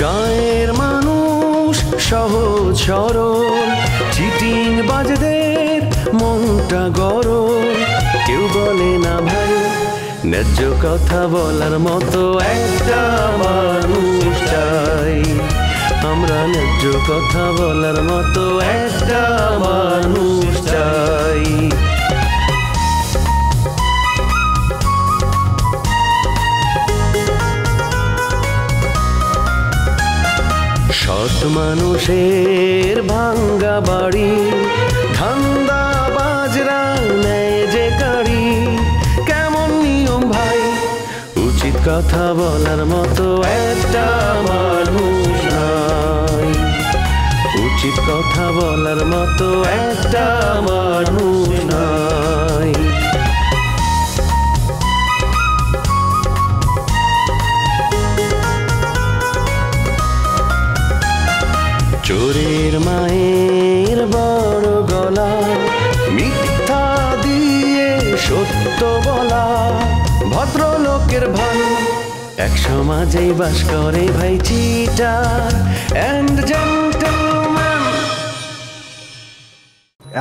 গায়ের মানুষ সহজ সরল, চিটিং বাজদের মনটা গরম। কেউ বলে না ভাই, ন্যায্য কথা বলার মতো একটা মানুষ চাই। আমরা ন্যায্য কথা বলার মতো একটা মানুষ চাই। সৎ মানুষের ভাঙ্গা বাড়ি, ধান্দা বাজরা নেয় যে গাড়ি। কেমন নিয়ম ভাই, উচিত কথা বলার মতো একটা মানুষ নাই। উচিত কথা বলার মতো একটা মানুষ নাই। চোরের মায়ের বড় গলা, মিথ্যা দিয়ে সত্য বলা। ভদ্রলোকের ভাই এক সমাজেই বাস করে ভাই, চিটার এন্ড জেন্টলম্যান।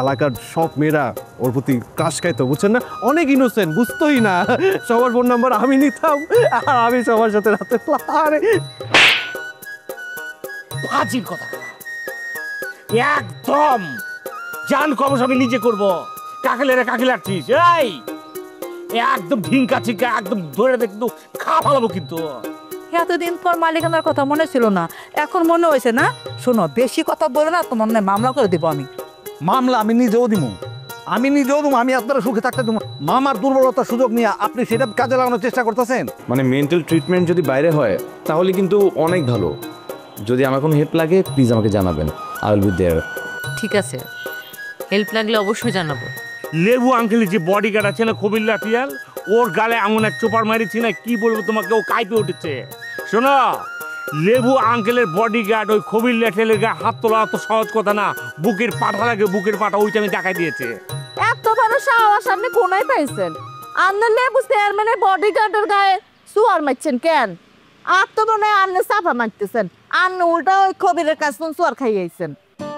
এলাকার সব মেয়েরা ওর প্রতি ক্রাশ খাইতো, বুঝছেন না? অনেক ইনোসেন্ট, বুঝতোই না। সবার ফোন নাম্বার আমি নিতাম আর আমি সবার সাথে রাতে আরে বাজির কথা একদম জান কবস আমি নিজে করব। কাকেলেরা কাকেল আছিস, এই একদম ঢিঙ্কা চিঙ্কা একদম ধরে দেখতো খা ফেলাবো কিন্তু। এতদিন পর মালিকানার কথা মনে ছিল না, এখন মনে হয়েছে না? শোনো, বেশি কথা বলে না, তোমার না মামলা করে দিব আমি। মামলা আমি নিজেও দিব, আমি আপনারা সুখে থাকতে দেবো। মামার দুর্বলতার সুযোগ নিয়ে আপনি সেটা কাজে লাগানোর চেষ্টা করতেছেন। মানে মেন্টাল ট্রিটমেন্ট যদি বাইরে হয় তাহলে কিন্তু অনেক ভালো। যদি আমার কোনো হেল্প লাগে প্লিজ আমাকে জানাবেন, আই উইল বি দেয়ার। ঠিক আছে, হেল্প লাগলে অবশ্যই জানাবো। লেবু আঙ্কেলের যে বডিগার্ড আছে না কবিল্লা টিয়াল, ওর গালে এমন এক চোপার মারিছি না, কি বলবো তোমাকে, ও কাইপে উঠেছে। শোনো, লেবু আঙ্কেলের বডিগার্ড ওই কবিল্লা টিয়ালের গায়ে হাত তোলা অত সহজ কথা না। বুকের পাঠা লাগে, বুকের পাঠা, ওইটা আমি দেখাই দিয়েছে। এত বড় সাহস আপনি কোনায় পাইছেন? আপনার লেবু চেয়ারম্যানের বডিগার্ডের গায়ে সুয়ার মারছেন কেন? আর তো মনে হয় আপনি চাপা মারতেছেন, আপনি উল্টা ওই কবিরের কাছে সুয়ার খাইয়েছেন।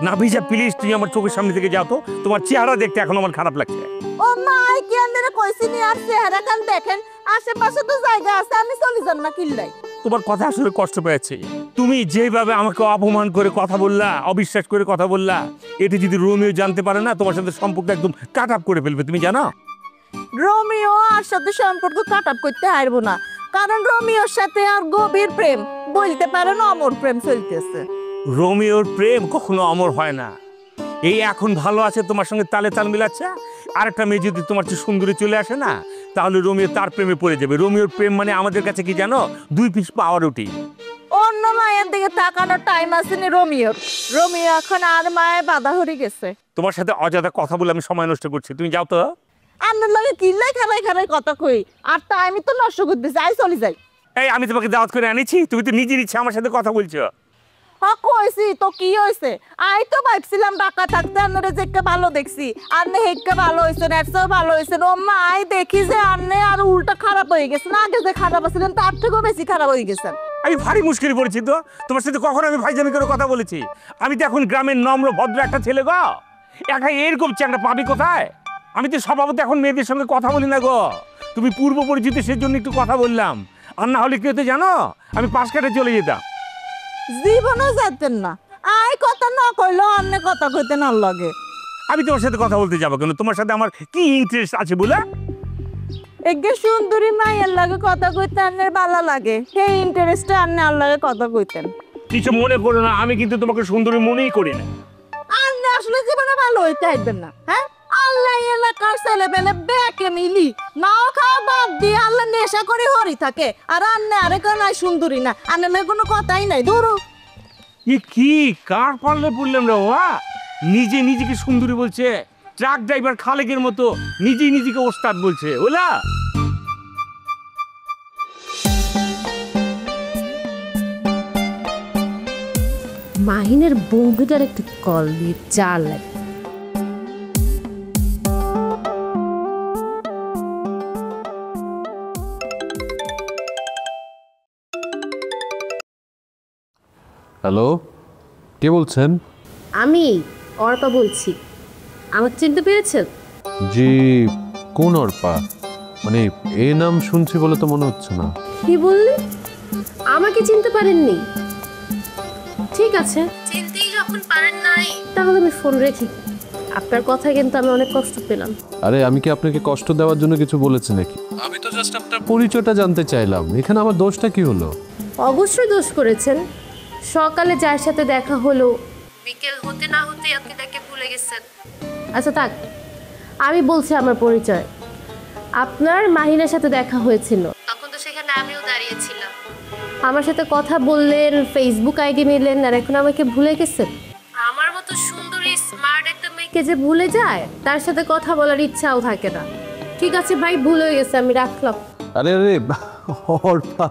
না ভিজা, প্লিজ তুমি আমার চোখের সামনে থেকে যাও তো, তোমার চেহারা দেখতে এখন আমার খারাপ লাগছে। ও মাই, কি আন্দারে কইছি নি? আর চেহারা কান দেখেন, আশেপাশে তো জায়গা আছে, আমি চলে যান না কিল্লাই। তোমার কথা আসলে কষ্ট পেয়েছে। তুমি যেভাবে আমাকে অপমান করে কথা বললা, অবিশ্বাস করে কথা বললা, এটি যদি রোমিও জানতে পারে না, তোমার সাথে সম্পর্ক একদম কাট আপ করে ফেলবে, তুমি জানো? রোমিও আর সাথে সম্পর্ক কাট আপ করতে পারবো না, কারণ রোমিওর সাথে আর গভীর প্রেম, বলতে পারেন অমর প্রেম চলতেছে। রোমিওর প্রেম কখনো অমর হয় না। এই এখন ভালো আছে, তোমার সঙ্গে তালে তাল মিলাচ্ছে, আরেকটা মেয়ে যদি তোমার চেয়ে সুন্দরী চলে আসে না, তাহলে রোমিও তার প্রেমে পড়ে যাবে। রোমিওর প্রেম মানে আমাদের কাছে কি জানো, 2 পিস পাওয়ার রুটি। অন্য মায়ের দিকে তাকানোর টাইম আসেনি রোমিওর। রোমিও এখন আর মায়ের বাধা হয়ে গেছে। তোমার সাথে অযথা কথা বলে আমি সময় নষ্ট করছি, তুমি যাও তো। আপনার লাগে কিল্লাই খারাই খারাই কথা কই, আর টাইমই তো নষ্ট করতেছে, আই চলে যাই। এই আমি তোমাকে দাওয়াত করে আনিছি, তুমি তো নিজের ইচ্ছে আমার সাথে কথা বলছো। কইছি তো কি হয়েছে? আই তো ভাবছিলাম বাঁকা থাকতে আন্নারে যে ভালো দেখছি, আন্নে হেক্কা ভালো হয়েছে, নেটসও ভালো হয়েছে। ও মা, আই দেখি যে আন্নে আর উল্টা খারাপ হয়ে গেছে, না আগে যে খারাপ আছিলেন তার থেকেও বেশি খারাপ হয়ে গেছেন। আমি ভারী মুশকিলে পড়েছি তো, তোমার সাথে কখন আমি ভাইজামি করে কথা বলেছি? আমি তো এখন গ্রামের নম্র ভদ্র একটা ছেলে গো, একা এরকম চ্যাংড়া পাবি কোথায়? আমি তো স্বভাবত এখন মেয়েদের সঙ্গে কথা বলি না গো। তুমি পূর্ব পরিচিত, সেজন্য একটু কথা বললাম, আর না হলে কি হতে জানো, আমি পাশ কাটে চলে যেতাম। জীবনও যেতেন না, আই কথা না কইলো অন্য কথা কইতে না লাগে। আমি তোমার সাথে কথা বলতে যাবো কেন? তোমার সাথে আমার কি ইন্টারেস্ট আছে বলে? এগে সুন্দরী মায়ের লাগে কথা কইতে আন্নের ভালো লাগে, সেই ইন্টারেস্টে আন্নে আর লাগে কথা কইতেন। কিছু মনে করো না, আমি কিন্তু তোমাকে সুন্দরী মনেই করি না। আন্নে আসলে জীবনে ভালো হইতে আইবেন না, হ্যাঁ? আল্লাহ এলাকার ছেলে পেলে বেকে মিলি নাও খাওয়া বাদ দিয়ে আল্লাহ নেশা করে হরি থাকে, আর আন্নে আরে কেন সুন্দরী না, আন্নে কোনো কথাই নাই। ধরো এ কি কার পারলে পড়লাম রে ওয়া, নিজে নিজেকে সুন্দরী বলছে, ট্রাক ড্রাইভার খালেকের মতো নিজেই নিজেকে ওস্তাদ বলছে। ওলা মাহিনের বউটার একটু কল দিয়ে চাল লাগে। হ্যালো, কে বলছেন? আমি অর্পা বলছি। আমাকে চিনতে পেরেছেন? জি, কোন অর্পা? মানে এ নাম শুনছি বলে তো মনে হচ্ছে না। কি বললেন? আমাকে চিনতে পারেননি? ঠিক আছে, চিনতেই যখন পারেন নাই তাহলে আমি ফোন রেখি। আপনার কথায় কিন্তু আমি অনেক কষ্ট পেলাম। আরে আমি কি আপনাকে কষ্ট দেওয়ার জন্য কিছু বলেছি নাকি? আমি তো জাস্ট আপনার পরিচয়টা জানতে চাইলাম। এখানে আমার দোষটা কি হলো? অবশ্যই দোষ করেছেন। সকালে যার সাথে দেখা হলো বিকেল হতে না হতেই আপনি তাকে ভুলে গেছেন। আচ্ছা থাক, আমি বলছি আমার পরিচয়। আপনার মাহিনের সাথে দেখা হয়েছিল, তখন তো সেখানে আমিও দাঁড়িয়েছিলাম। আমার সাথে কথা বললেন, ফেসবুক আইডি নিলেন, আর এখন আমাকে ভুলে গেছেন। আমার মতো সুন্দরী স্মার্ট একটা মেয়েকে যে ভুলে যায়, তার সাথে কথা বলার ইচ্ছাও থাকে না। ঠিক আছে ভাই, ভুল হয়ে গেছে, আমি রাখলাম। আরে আরে অর্পা,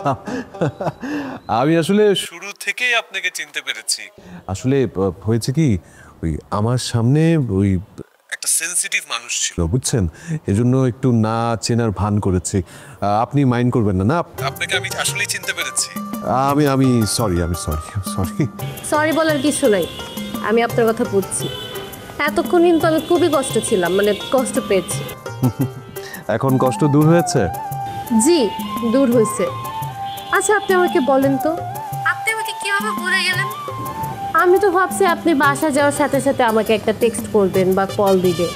আমি আসলে শুরু থেকেই আপনাকে চিনতে পেরেছি। আসলে হয়েছে কি, ওই আমার সামনে ওই একটা সেনসিটিভ মানুষ ছিল, বুঝছেন? এজন্য একটু না চেনার ভান করেছি। আপনি মাইন্ড করবেন না। না, আপনাকে আমি আসলেই চিনতে পেরেছি। আমি সরি সরি বলার কিছু নাই, আমি আপনার কথা বুঝছি। এতক্ষণ কিন্তু আমি খুবই কষ্ট ছিলাম, মানে কষ্ট পেয়েছি। এখন কষ্ট দূর হয়েছে? জি, দূর হয়েছে। আচ্ছা আপনি আমাকে বলেন তো, আপনি আমাকে কিভাবে ভুলে গেলেন? আমি তো ভাবছি আপনি বাসা যাওয়ার সাথে সাথে আমাকে একটা টেক্সট করবেন বা কল দিবেন।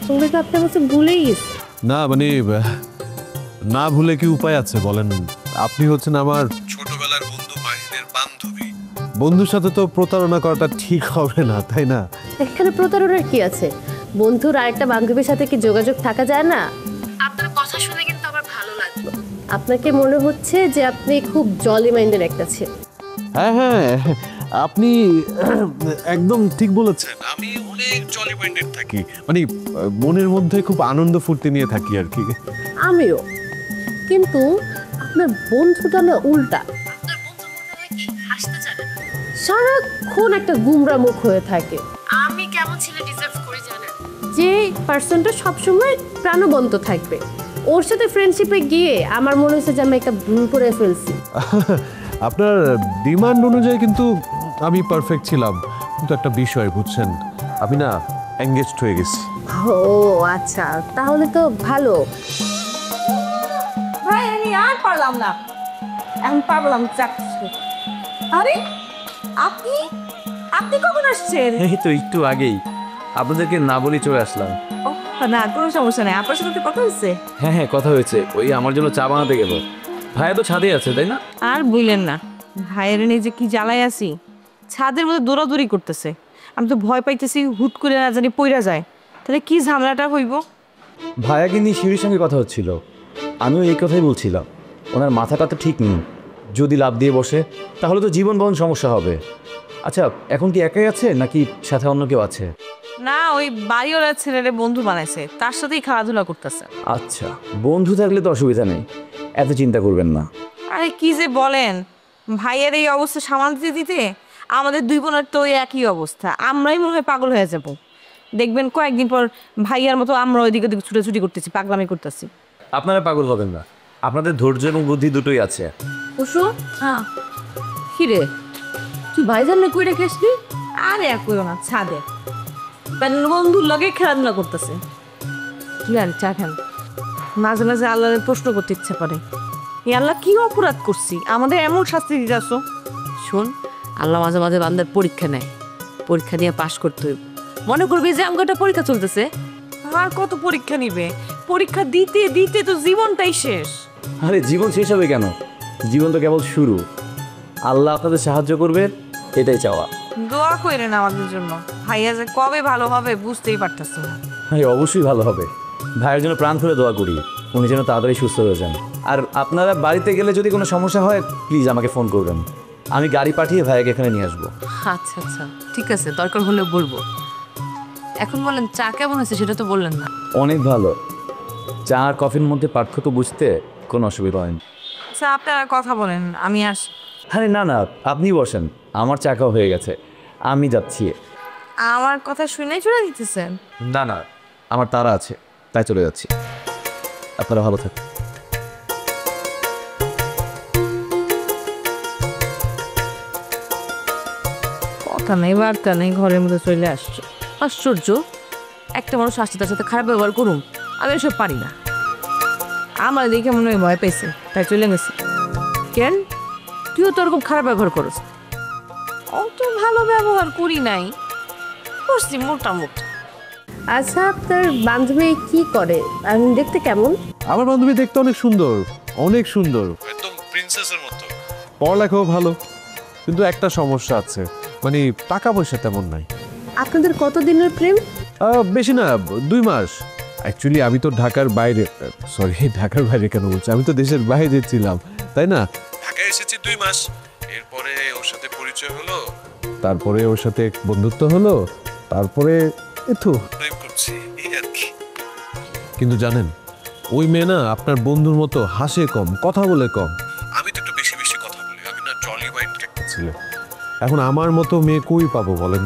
তুমি তো আপনি আমাকে ভুলেই গেছেন। না মানে না ভুলে কি উপায় আছে বলেন? আপনি হচ্ছেন আমার ছোটবেলার বন্ধু, মাহিনের বান্ধবী। বন্ধুর সাথে তো প্রতারণা করাটা ঠিক হবে না, তাই না? এখানে প্রতারণার কি আছে? বন্ধুর আরেকটা বান্ধবীর সাথে কি যোগাযোগ থাকা যায় না? আপনার কথা শুনে কিন্তু আমার ভালো লাগলো। আপনাকে মনে হচ্ছে যে আপনি খুব জলি মাইন্ডের একটা ছেলে। হ্যাঁ, আপনি একদম ঠিক বলেছেন। আমি অনেক জলি মাইন্ডেড থাকি, মানে মনের মধ্যে খুব আনন্দ ফুর্তি নিয়ে থাকি আর কি। আমিও, কিন্তু আপনার বন্ধুটা না উল্টা। আপনার বন্ধু মনে হয় কি হাসতে জানে না, সারাক্ষণ একটা গুমরা মুখ হয়ে থাকে। আমি কেমন ছেলে ডিজার্ভ করি জানেন? যে পার্সনটা সবসময় প্রাণবন্ত থাকবে। ওর সাথে ফ্রেন্ডশিপে গিয়ে আমার মনে হচ্ছে যে আমি একটা ভুল করে ফেলছি। আপনার ডিমান্ড অনুযায়ী কিন্তু আমি পারফেক্ট ছিলাম, কিন্তু একটা বিষয় বুঝছেন, আমি না এঙ্গেজড হয়ে গেছি। ও আচ্ছা, তাহলে তো ভালো। ভাই আমি আর পারলাম না, এখন পারলাম চাকরি। আরে আপনি আপনি কখন আসছেন? এই তো একটু আগেই আপনাদেরকে না বলি চলে আসলাম। ও না, কোনো সমস্যা নেই। আপনার সাথে কথা হচ্ছে? হ্যাঁ কথা হয়েছে, ওই আমার জন্য চা বানাতে গেল। ভাইয়া তো ছাদে আছে তাই না? আর বললেন না, ভাইয়ের নিয়ে যে কি জ্বালায় আছি, ছাদের মধ্যে দৌড়াদৌড়ি করতেছে। আমি তো ভয় পাইতেছি হুট করে না জানি পইরা যায়, তাহলে কি ঝামেলাটা হইব। ভাইয়াকে নিয়ে শিউরির সঙ্গে কথা হচ্ছিল, আমিও এই কথাই বলছিলাম। ওনার মাথাটা তো ঠিক নেই, যদি লাভ দিয়ে বসে তাহলে তো জীবন বহন সমস্যা হবে। আচ্ছা এখন কি একাই আছে নাকি সাথে অন্য কেউ আছে? না, ওই বাড়িওয়ালার ছেলেরে বন্ধু বানাইছে, তার সাথেই খেলাধুলা করতেছে। আচ্ছা বন্ধু থাকলে তো অসুবিধা নেই, এত চিন্তা করবেন না। আরে কি যে বলেন, ভাইয়ের এই অবস্থা সামাল দিতে দিতে আমাদের দুই বোনের তো ওই একই অবস্থা। আমরাই মনে হয় পাগল হয়ে যাব। দেখবেন কয়েকদিন পর ভাইয়ার মতো আমরা ওইদিকে ওদিকে ছুটাছুটি করতেছি, পাগলামি করতেছি। আপনারা পাগল হবেন না, আপনাদের ধৈর্য এবং বুদ্ধি দুটোই আছে। ওশো হ্যাঁ, কিরে তুই ভাইজান না কই রেখে আসলি? আরে এক কইও না, ছাদে বন্ধুর লগে খেলাধুলা করতেছে। জান চা খান। মাঝে মাঝে আল্লাহর প্রশ্ন করতে ইচ্ছে করে, এই আল্লাহ কি অপরাধ করছি আমাদের এমন শাস্তি দিতে আসো? শোন, আল্লাহ মাঝে মাঝে বান্দার পরীক্ষা নেয়, পরীক্ষা দিয়ে পাশ করতে হইব। মনে করবি যে আমাকে একটা পরীক্ষা চলতেছে, আর কত পরীক্ষা নিবে? পরীক্ষা দিতে দিতে তো জীবনটাই শেষ। আরে জীবন শেষ হবে কেন? জীবন তো কেবল শুরু। আল্লাহ আপনাদের সাহায্য করবে, এটাই চাওয়া। দোয়া করেন আমাদের জন্য, ভাইয়া যে কবে ভালো হবে বুঝতেই পারতেছি না। ভাই অবশ্যই ভালো হবে, ভাইয়ের জন্য প্রাণ খুলে দোয়া করি, উনি যেন তাড়াতাড়ি সুস্থ হয়ে যান। আর আপনারা বাড়িতে গেলে যদি কোনো সমস্যা হয় প্লিজ আমাকে ফোন করবেন, আমি গাড়ি পাঠিয়ে ভাইয়াকে এখানে নিয়ে আসবো। আচ্ছা আচ্ছা ঠিক আছে, দরকার হলে বলবো। এখন বলেন চা কেমন হয়েছে সেটা তো বললেন না। অনেক ভালো। চা আর কফির মধ্যে পার্থক্য বুঝতে কোনো অসুবিধা হয়নি। আচ্ছা আপনারা কথা বলেন, আমি আস। আরে না না, আপনি বসেন, আমার চা খাওয়া হয়ে গেছে, আমি যাচ্ছি। আমার কথা শুনেই চলে দিতেছেন? না না, আমার তাড়া আছে, তাই চলে যাচ্ছি। আপনারা ভালো থাকুন। কথা নেই বার্তা নেই ঘরের মধ্যে চলে আসছো। আশ্চর্য, একটা মানুষ আসছে তার সাথে খারাপ ব্যবহার করুন, আমি এসব পারি না। আমার দেখে মনে হয় ভয় পেয়েছে তাই চলে গেছে। কেন, তুইও তো ওরকম খারাপ ব্যবহার করস? অত ভালো ব্যবহার করি নাই, করছি মোটামুটি। আচ্ছা, আপনার বান্ধবী কি করে? আমি দেখতে কেমন? আমার বান্ধবী দেখতে অনেক সুন্দর, অনেক সুন্দর, একদম প্রিন্সেসের মতো। পড়ালেখাও ভালো, কিন্তু একটা সমস্যা আছে, মানে টাকা পয়সা তেমন নাই। আপনাদের কত দিনের প্রেম? বেশি না, 2 মাস। অ্যাকচুয়ালি আমি তো ঢাকার বাইরে, সরি ঢাকার বাইরে কেন বলছি, আমি তো দেশের বাইরে ছিলাম, তাই না? ঢাকায় এসেছি 2 মাস, এরপরে ওর সাথে পরিচয় হলো, তারপরে ওর সাথে বন্ধুত্ব হলো, তারপরে এতো প্রেম করছি এই আর কি। কিন্তু জানেন, ওই মেয়ে না আপনার বন্ধুর মতো হাসে কম, কথা বলে কম। আমি তো একটু বেশি বেশি কথা বলি, আমি না জলি মাইন্ড একটা ছেলে। এখন আমার মতো মেয়ে কই পাবো বলেন?